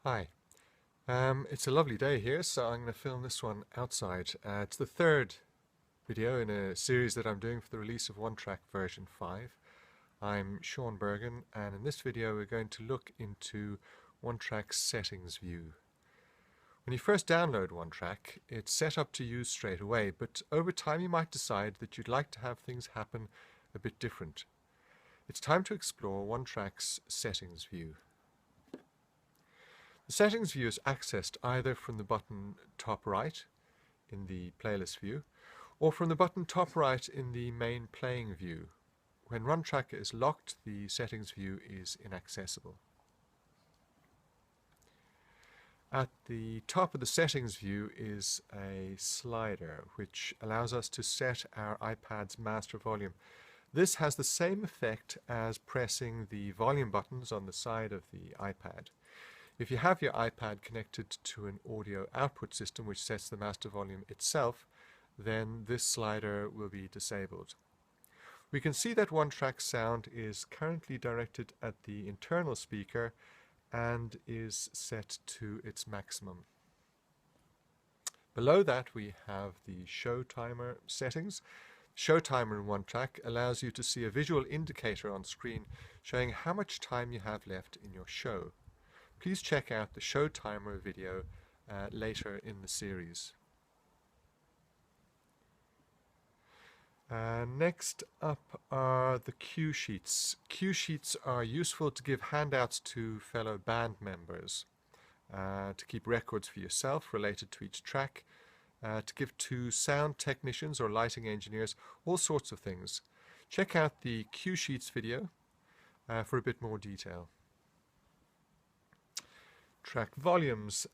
Hi. It's a lovely day here, so I'm going to film this one outside. It's the third video in a series that I'm doing for the release of OneTrack version 5. I'm Sean Bergen, and in this video we're going to look into OneTrack's settings view. When you first download OneTrack, it's set up to use straight away, but over time you might decide that you'd like to have things happen a bit different. It's time to explore OneTrack's settings view. The settings view is accessed either from the button top right in the playlist view or from the button top right in the main playing view. When OneTrack is locked, the settings view is inaccessible. At the top of the settings view is a slider which allows us to set our iPad's master volume. This has the same effect as pressing the volume buttons on the side of the iPad. If you have your iPad connected to an audio output system which sets the master volume itself, then this slider will be disabled. We can see that OneTrack sound is currently directed at the internal speaker and is set to its maximum. Below that we have the show timer settings. Show timer in OneTrack allows you to see a visual indicator on screen showing how much time you have left in your show. Please check out the show timer video later in the series. Next up are the cue sheets. Cue sheets are useful to give handouts to fellow band members, to keep records for yourself related to each track, to give to sound technicians or lighting engineers, all sorts of things. Check out the cue sheets video for a bit more detail. Track volumes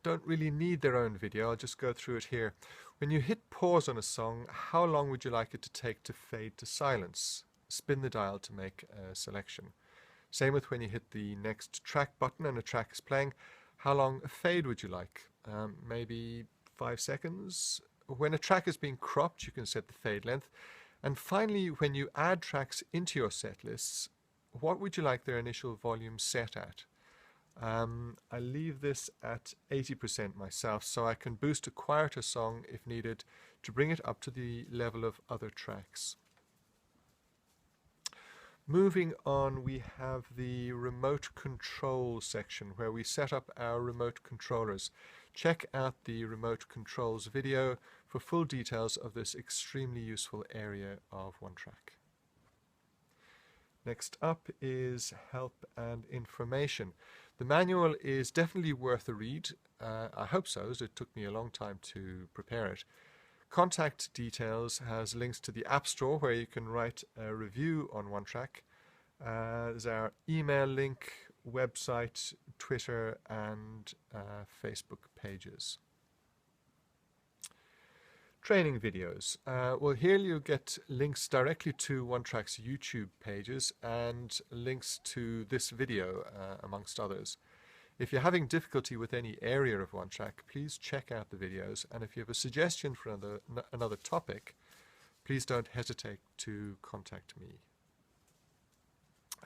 don't really need their own video. I'll just go through it here. When you hit pause on a song, how long would you like it to take to fade to silence? Spin the dial to make a selection. Same with when you hit the next track button and a track is playing. How long a fade would you like? Maybe 5 seconds? When a track is being cropped, you can set the fade length. And finally, when you add tracks into your set lists, what would you like their initial volume set at? I leave this at 80% myself, so I can boost a quieter song if needed to bring it up to the level of other tracks. Moving on, we have the remote control section where we set up our remote controllers. Check out the remote controls video for full details of this extremely useful area of OneTrack. Next up is help and information. The manual is definitely worth a read. I hope so, as it took me a long time to prepare it. Contact details has links to the App Store where you can write a review on OneTrack. There's our email link, website, Twitter and Facebook pages. Training videos. Well, here you get links directly to OneTrack's YouTube pages and links to this video, amongst others. If you're having difficulty with any area of OneTrack, please check out the videos, and if you have a suggestion for another topic, please don't hesitate to contact me.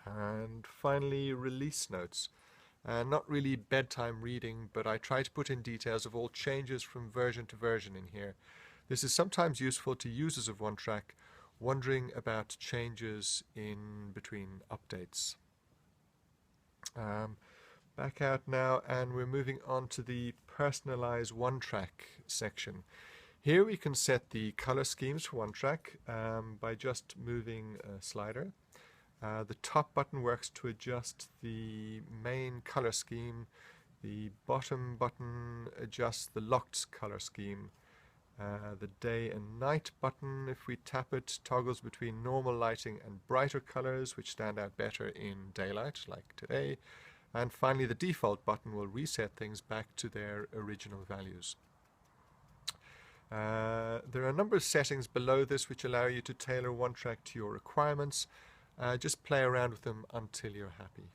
And finally, release notes. Not really bedtime reading, but I try to put in details of all changes from version to version in here. This is sometimes useful to users of OneTrack wondering about changes in between updates. Back out now, and we're moving on to the Personalize OneTrack section. Here we can set the color schemes for OneTrack by just moving a slider. The top button works to adjust the main color scheme. The bottom button adjusts the locked color scheme. The day and night button, if we tap it, toggles between normal lighting and brighter colors which stand out better in daylight, like today. And finally, the default button will reset things back to their original values. There are a number of settings below this which allow you to tailor OneTrack to your requirements. Just play around with them until you're happy.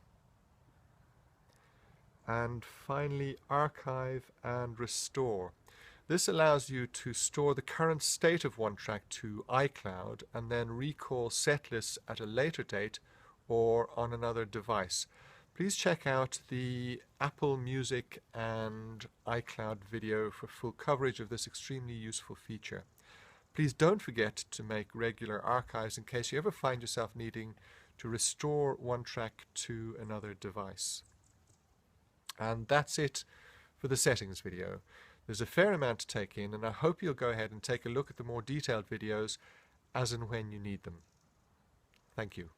And finally, archive and restore. This allows you to store the current state of OneTrack to iCloud and then recall set lists at a later date or on another device. Please check out the Apple Music and iCloud video for full coverage of this extremely useful feature. Please don't forget to make regular archives in case you ever find yourself needing to restore OneTrack to another device. And that's it for the settings video. There's a fair amount to take in, and I hope you'll go ahead and take a look at the more detailed videos as and when you need them. Thank you.